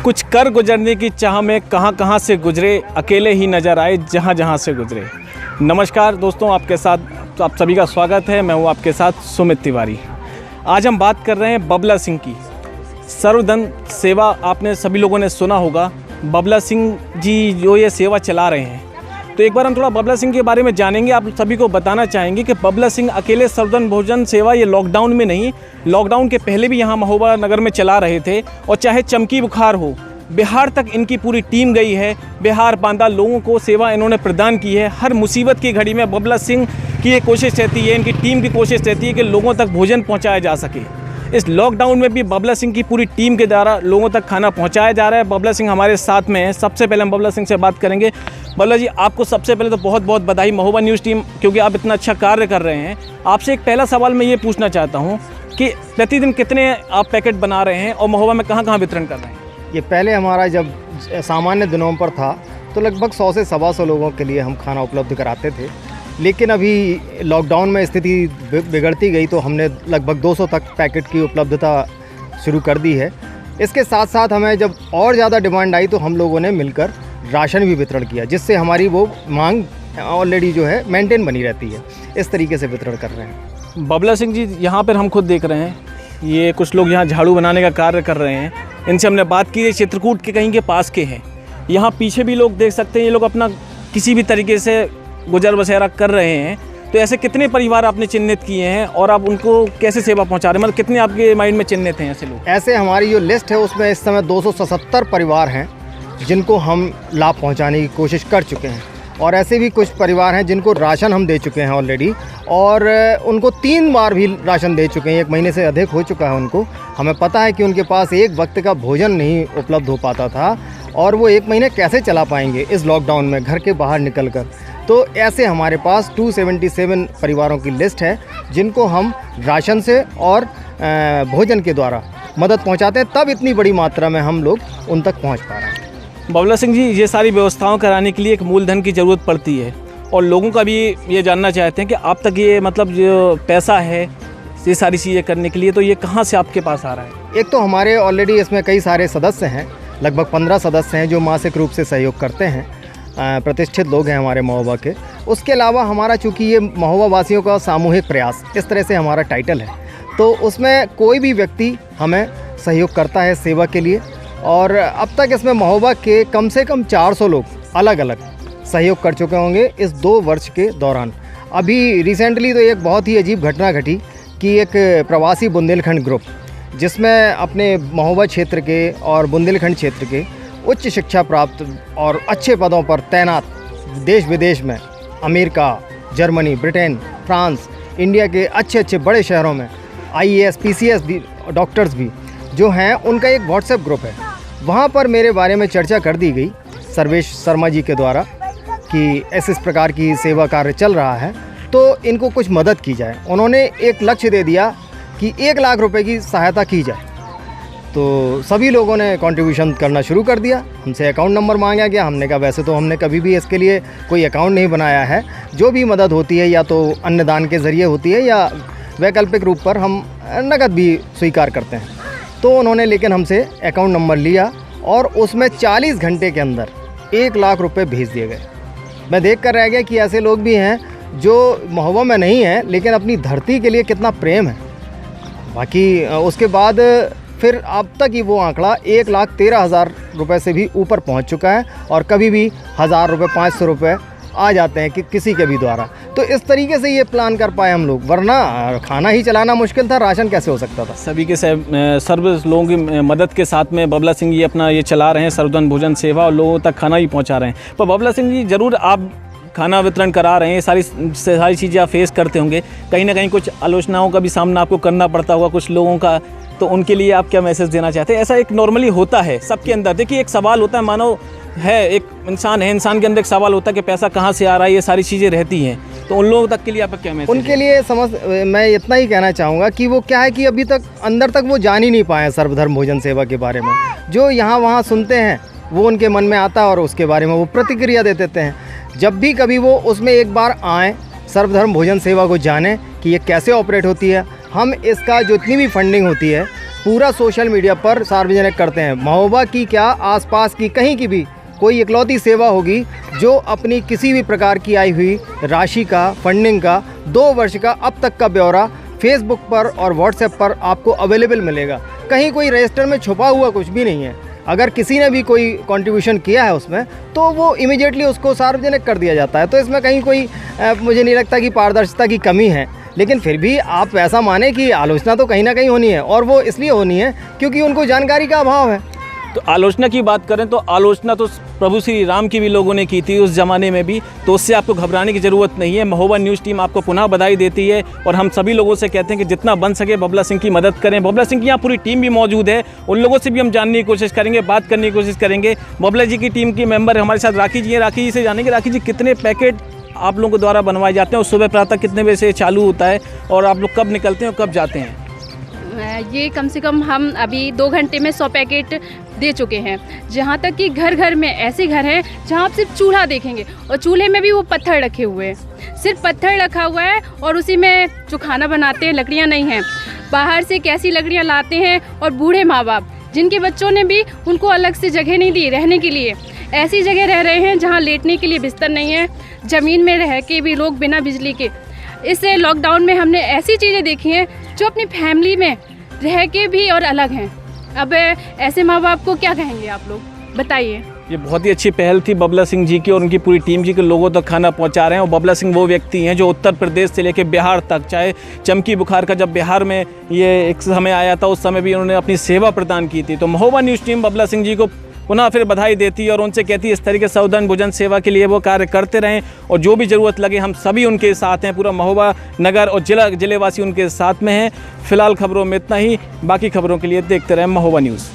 कुछ कर गुजरने की चाह में कहां कहां से गुजरे, अकेले ही नज़र आए जहां जहां से गुजरे। नमस्कार दोस्तों, आपके साथ आप सभी का स्वागत है। मैं हूं आपके साथ सुमित तिवारी। आज हम बात कर रहे हैं बबला सिंह की। सर्वधर्म सेवा आपने सभी लोगों ने सुना होगा। बबला सिंह जी जो ये सेवा चला रहे हैं, तो एक बार हम थोड़ा बबला सिंह के बारे में जानेंगे। आप सभी को बताना चाहेंगे कि बबला सिंह अकेले सर्वधर्म भोजन सेवा ये लॉकडाउन में नहीं, लॉकडाउन के पहले भी यहाँ महोबा नगर में चला रहे थे। और चाहे चमकी बुखार हो, बिहार तक इनकी पूरी टीम गई है। बिहार बांदा लोगों को सेवा इन्होंने प्रदान की है। हर मुसीबत की घड़ी में बबला सिंह की ये कोशिश रहती है, इनकी टीम की कोशिश रहती है कि लोगों तक भोजन पहुँचाया जा सके। इस लॉकडाउन में भी बबला सिंह की पूरी टीम के द्वारा लोगों तक खाना पहुंचाया जा रहा है। बबला सिंह हमारे साथ में है। सबसे पहले हम बबला सिंह से बात करेंगे। बबला जी, आपको सबसे पहले तो बहुत बहुत बधाई महोबा न्यूज़ टीम, क्योंकि आप इतना अच्छा कार्य कर रहे हैं। आपसे एक पहला सवाल मैं ये पूछना चाहता हूँ कि प्रतिदिन कितने आप पैकेट बना रहे हैं और महोबा में कहाँ कहाँ वितरण कर रहे हैं? ये पहले हमारा जब सामान्य दिनों पर था तो लगभग 100 से 125 लोगों के लिए हम खाना उपलब्ध कराते थे। लेकिन अभी लॉकडाउन में स्थिति बिगड़ती गई तो हमने लगभग 200 तक पैकेट की उपलब्धता शुरू कर दी है। इसके साथ साथ हमें जब और ज़्यादा डिमांड आई तो हम लोगों ने मिलकर राशन भी वितरण किया, जिससे हमारी वो मांग ऑलरेडी जो है मेंटेन बनी रहती है। इस तरीके से वितरण कर रहे हैं। बबला सिंह जी, यहाँ पर हम खुद देख रहे हैं, ये कुछ लोग यहाँ झाड़ू बनाने का कार्य कर रहे हैं। इनसे हमने बात की, चित्रकूट के कहीं के पास के हैं। यहाँ पीछे भी लोग देख सकते हैं, ये लोग अपना किसी भी तरीके से गुजर बसरा कर रहे हैं। तो ऐसे कितने परिवार आपने चिन्हित किए हैं और आप उनको कैसे सेवा पहुंचा रहे हैं? मतलब कितने आपके माइंड में चिन्हित हैं ऐसे लोग? ऐसे हमारी जो लिस्ट है उसमें इस समय 277 परिवार हैं जिनको हम लाभ पहुंचाने की कोशिश कर चुके हैं। और ऐसे भी कुछ परिवार हैं जिनको राशन हम दे चुके हैं ऑलरेडी, और उनको 3 बार भी राशन दे चुके हैं। 1 महीने से अधिक हो चुका है उनको। हमें पता है कि उनके पास एक वक्त का भोजन नहीं उपलब्ध हो पाता था और वो 1 महीने कैसे चला पाएंगे इस लॉकडाउन में घर के बाहर निकल कर। तो ऐसे हमारे पास 277 परिवारों की लिस्ट है जिनको हम राशन से और भोजन के द्वारा मदद पहुंचाते हैं। तब इतनी बड़ी मात्रा में हम लोग उन तक पहुंच पा रहे हैं। बबला सिंह जी, ये सारी व्यवस्थाओं कराने के लिए एक मूलधन की ज़रूरत पड़ती है, और लोगों का भी ये जानना चाहते हैं कि आप तक ये मतलब जो पैसा है ये सारी चीज़ें करने के लिए, तो ये कहाँ से आपके पास आ रहा है? एक तो हमारे ऑलरेडी इसमें कई सारे सदस्य हैं, लगभग 15 सदस्य हैं जो मासिक रूप से सहयोग करते हैं। प्रतिष्ठित लोग हैं हमारे महोबा के। उसके अलावा हमारा चूँकि ये महोबा वासियों का सामूहिक प्रयास, इस तरह से हमारा टाइटल है, तो उसमें कोई भी व्यक्ति हमें सहयोग करता है सेवा के लिए। और अब तक इसमें महोबा के कम से कम 400 लोग अलग अलग सहयोग कर चुके होंगे इस 2 वर्ष के दौरान। अभी रिसेंटली तो एक बहुत ही अजीब घटना घटी कि एक प्रवासी बुंदेलखंड ग्रुप, जिसमें अपने महोबा क्षेत्र के और बुंदेलखंड क्षेत्र के उच्च शिक्षा प्राप्त और अच्छे पदों पर तैनात देश विदेश में, America, Germany, Britain, France, India के अच्छे अच्छे बड़े शहरों में IAS, PCS भी, डॉक्टर्स भी जो हैं, उनका एक व्हाट्सएप ग्रुप है। वहाँ पर मेरे बारे में चर्चा कर दी गई सर्वेश शर्मा जी के द्वारा कि इस प्रकार की सेवा कार्य चल रहा है, तो इनको कुछ मदद की जाए। उन्होंने एक लक्ष्य दे दिया कि 1 लाख रुपए की सहायता की जाए। तो सभी लोगों ने कंट्रीब्यूशन करना शुरू कर दिया। हमसे अकाउंट नंबर मांगा गया। हमने कहा वैसे तो हमने कभी भी इसके लिए कोई अकाउंट नहीं बनाया है। जो भी मदद होती है या तो अन्नदान के ज़रिए होती है या वैकल्पिक रूप पर हम नकद भी स्वीकार करते हैं। तो उन्होंने लेकिन हमसे अकाउंट नंबर लिया और उसमें 40 घंटे के अंदर 1 लाख रुपये भेज दिए गए। मैं देख कर रह गया कि ऐसे लोग भी हैं जो महोबा में नहीं हैं लेकिन अपनी धरती के लिए कितना प्रेम है। बाकी उसके बाद फिर अब तक ही वो आंकड़ा 1,13,000 रुपये से भी ऊपर पहुंच चुका है, और कभी भी 1000 रुपये, 500 रुपये आ जाते हैं कि किसी के भी द्वारा। तो इस तरीके से ये प्लान कर पाए हम लोग, वरना खाना ही चलाना मुश्किल था, राशन कैसे हो सकता था। सभी के सर्व लोगों की मदद के साथ में बबला सिंह जी अपना ये चला रहे हैं सर्वधर्म भोजन सेवा, और लोगों तक खाना भी पहुँचा रहे हैं। पर बबला सिंह जी, ज़रूर आप खाना वितरण करा रहे हैं, सारी चीज़ें आप फेस करते होंगे, कहीं ना कहीं कुछ आलोचनाओं का भी सामना आपको करना पड़ता होगा कुछ लोगों का, तो उनके लिए आप क्या मैसेज देना चाहते हैं? ऐसा एक नॉर्मली होता है सबके अंदर। देखिए, एक सवाल होता है, मानो है एक इंसान है, इंसान के अंदर एक सवाल होता है कि पैसा कहाँ से आ रहा है, ये सारी चीज़ें रहती हैं। तो उन लोगों तक के लिए आपका क्या मैसेज? उनके लिए मैं इतना ही कहना चाहूँगा कि वो क्या है कि अभी तक अंदर तक वो जान ही नहीं पाए सर्वधर्म भोजन सेवा के बारे में। जो यहाँ वहाँ सुनते हैं वो उनके मन में आता है और उसके बारे में वो प्रतिक्रिया दे देते हैं। जब भी कभी वो उसमें एक बार आएँ, सर्वधर्म भोजन सेवा को जानें कि ये कैसे ऑपरेट होती है। हम इसका जितनी भी फंडिंग होती है पूरा सोशल मीडिया पर सार्वजनिक करते हैं। महोबा की क्या, आसपास की कहीं की भी कोई इकलौती सेवा होगी जो अपनी किसी भी प्रकार की आई हुई राशि का, फंडिंग का 2 वर्ष का अब तक का ब्यौरा फेसबुक पर और व्हाट्सएप पर आपको अवेलेबल मिलेगा। कहीं कोई रजिस्टर में छुपा हुआ कुछ भी नहीं है। अगर किसी ने भी कोई कंट्रीब्यूशन किया है उसमें, तो वो इमीडिएटली उसको सार्वजनिक कर दिया जाता है। तो इसमें कहीं कोई मुझे नहीं लगता कि पारदर्शिता की कमी है। लेकिन फिर भी आप ऐसा माने कि आलोचना तो कहीं ना कहीं होनी है, और वो इसलिए होनी है क्योंकि उनको जानकारी का अभाव है। तो आलोचना की बात करें तो आलोचना तो प्रभु श्री राम की भी लोगों ने की थी उस ज़माने में भी, तो उससे आपको घबराने की ज़रूरत नहीं है। महोबा न्यूज़ टीम आपको पुनः बधाई देती है और हम सभी लोगों से कहते हैं कि जितना बन सके बबला सिंह की मदद करें। बबला सिंह की यहाँ पूरी टीम भी मौजूद है, उन लोगों से भी हम जानने की कोशिश करेंगे, बात करने की कोशिश करेंगे। बबला जी की टीम की मेंबर हमारे साथ राखी जी हैं। राखी जी से जानेंगे, राखी जी कितने पैकेट आप लोगों के द्वारा बनवाए जाते हैं और सुबह प्रातः कितने बजे से चालू होता है और आप लोग कब निकलते हैं और कब जाते हैं? ये कम से कम हम अभी 2 घंटे में 100 पैकेट दे चुके हैं। जहाँ तक कि घर घर में ऐसे घर हैं जहाँ आप सिर्फ चूल्हा देखेंगे और चूल्हे में भी वो पत्थर रखे हुए हैं, सिर्फ पत्थर रखा हुआ है और उसी में जो खाना बनाते हैं लकड़ियाँ नहीं हैं। बाहर से कैसी लकड़ियाँ लाते हैं और बूढ़े माँ बाप जिनके बच्चों ने भी उनको अलग से जगह नहीं दी रहने के लिए, ऐसी जगह रह रहे हैं जहाँ लेटने के लिए बिस्तर नहीं है, ज़मीन में रह के भी लोग बिना बिजली के। इससे लॉकडाउन में हमने ऐसी चीज़ें देखी हैं जो अपनी फैमिली में रह के भी और अलग हैं। अब ऐसे माँ बाप को क्या कहेंगे आप लोग, बताइए। ये बहुत ही अच्छी पहल थी बबला सिंह जी की और उनकी पूरी टीम जी के लोगों तक खाना पहुंचा रहे हैं। और बबला सिंह वो व्यक्ति हैं जो उत्तर प्रदेश से लेकर बिहार तक, चाहे चमकी बुखार का जब बिहार में ये एक समय आया था उस समय भी उन्होंने अपनी सेवा प्रदान की थी। तो महोबा न्यूज़ टीम बबला सिंह जी को पुनः फिर बधाई देती है और उनसे कहती है इस तरीके से सावधान भोजन सेवा के लिए वो कार्य करते रहें और जो भी ज़रूरत लगे हम सभी उनके साथ हैं। पूरा महोबा नगर और जिलेवासी उनके साथ में हैं। फिलहाल खबरों में इतना ही, बाकी खबरों के लिए देखते रहें महोबा न्यूज़।